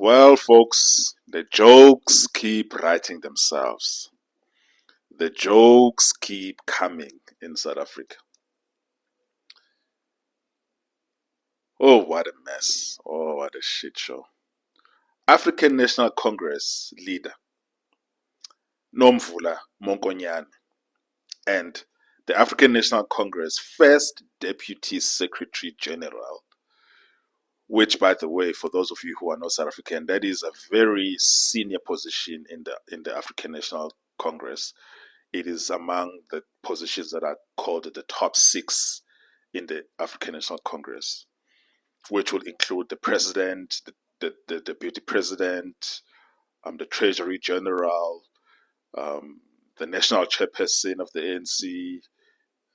Well, folks, the jokes keep writing themselves. The jokes keep coming in South Africa. Oh, what a mess. Oh, what a shit show. African National Congress leader Nomvula Mokonyane and the African National Congress first Deputy Secretary General, which, by the way, for those of you who are not South African, that is a very senior position in the African National Congress. It is among the positions that are called the top six in the African National Congress, which will include the president, the deputy president, the treasury general, the national chairperson of the ANC,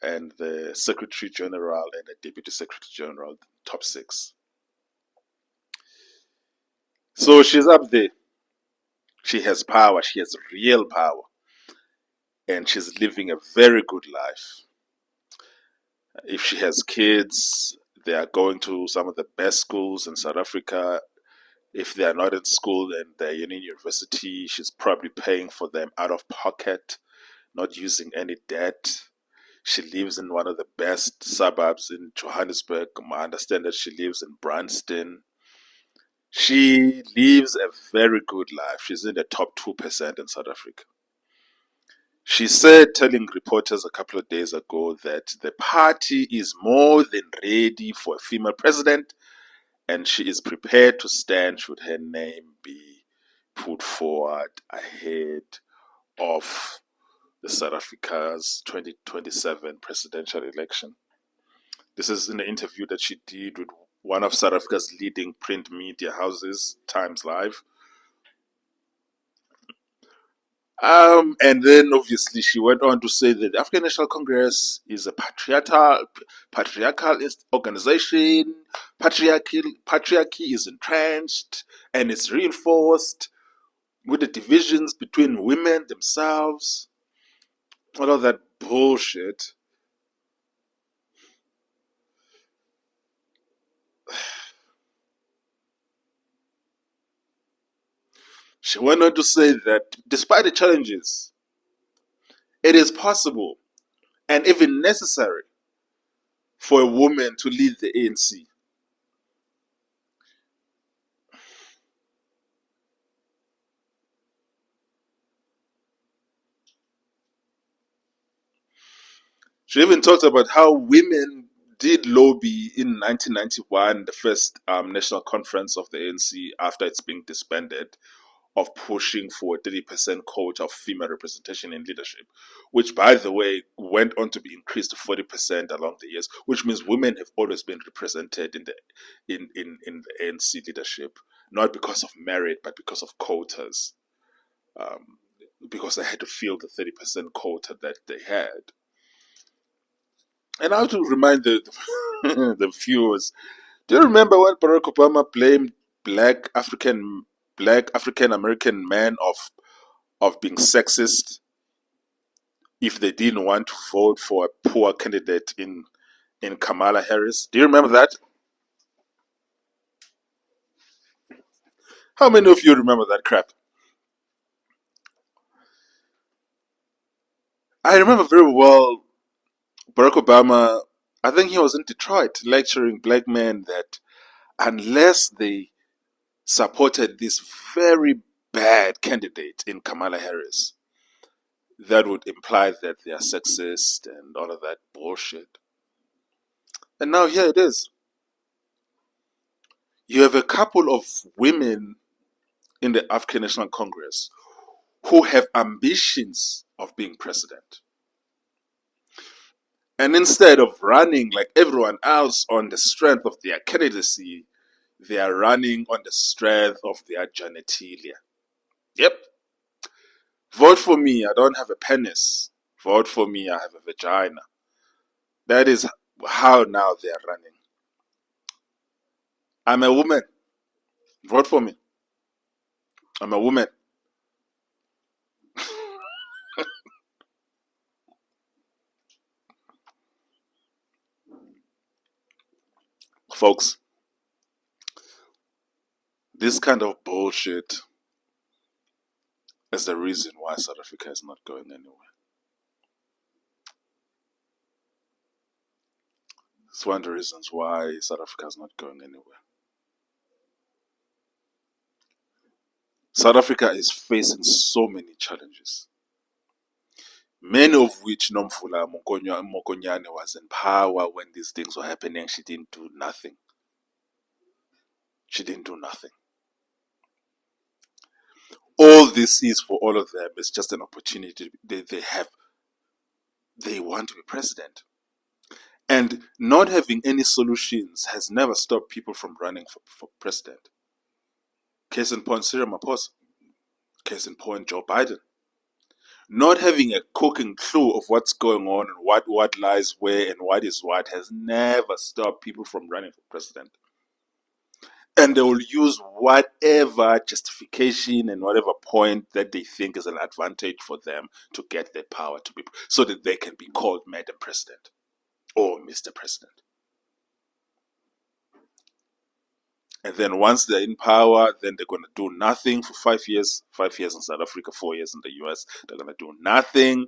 and the secretary general and the deputy secretary general, top six. So she's up there. She has power. She has real power. And she's living a very good life. If she has kids, they are going to some of the best schools in South Africa. If they are not in school and they're in university, she's probably paying for them out of pocket, not using any debt. She lives in one of the best suburbs in Johannesburg. I understand that she lives in Branston. She lives a very good life. She's in the top 2% in South Africa. She said, telling reporters a couple of days ago, that the party is more than ready for a female president and she is prepared to stand should her name be put forward ahead of the South Africa's 2027 presidential election. This is in an interview that she did with one of South Africa's leading print media houses, Times Live. And then obviously she went on to say that the African National Congress is a patriarchal organization. Patriarchy is entrenched and it's reinforced with the divisions between women themselves. All of that bullshit. She went on to say that despite the challenges, it is possible and even necessary for a woman to lead the ANC. She even talked about how women did lobby in 1991, the first national conference of the ANC after it's been disbanded, of pushing for a 30% quota of female representation in leadership, which, by the way, went on to be increased to 40% along the years, which means women have always been represented in the ANC leadership, not because of merit, but because of quotas, because they had to fill the 30% quota that they had. And I have to remind the the viewers. Do you remember when Barack Obama blamed black African American men of being sexist if they didn't want to vote for a poor candidate in Kamala Harris? Do you remember that? How many of you remember that crap? I remember very well Barack Obama. I think he was in Detroit lecturing black men that unless they supported this very bad candidate in Kamala Harris, that would imply that they are sexist and all of that bullshit. And now here it is. You have a couple of women in the African National Congress who have ambitions of being president. And instead of running like everyone else on the strength of their candidacy, they are running on the strength of their genitalia. Yep. Vote for me, I don't have a penis. Vote for me, I have a vagina. That is how now they are running. I'm a woman. Vote for me. I'm a woman. Folks, This kind of bullshit is the reason why South Africa is not going anywhere. It's one of the reasons why South Africa is not going anywhere. South Africa is facing so many challenges, many of which Nomvula Mokonyane was in power when these things were happening. She didn't do nothing. She didn't do nothing. All this is for all of them is just an opportunity they want to be president. And not having any solutions has never stopped people from running for president. Case in point, Cyril Ramaphosa. Case in point, Joe Biden. Not having a cooking clue of what's going on and what lies where and what is what has never stopped people from running for president. And they will use whatever justification and whatever point that they think is an advantage for them to get their power to be, so that they can be called Madam President or Mr. President. And then once they're in power, then they're going to do nothing for 5 years. 5 years in South Africa, 4 years in the US. They're going to do nothing.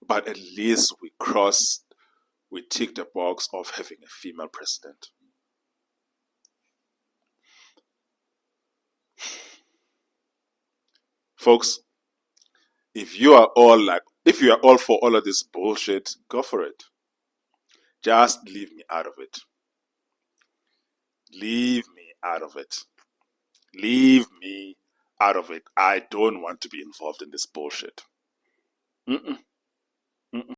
But at least we tick the box of having a female president. Folks, if you are all for all of this bullshit, go for it. Just leave me out of it. Leave me out of it. Leave me out of it. I don't want to be involved in this bullshit.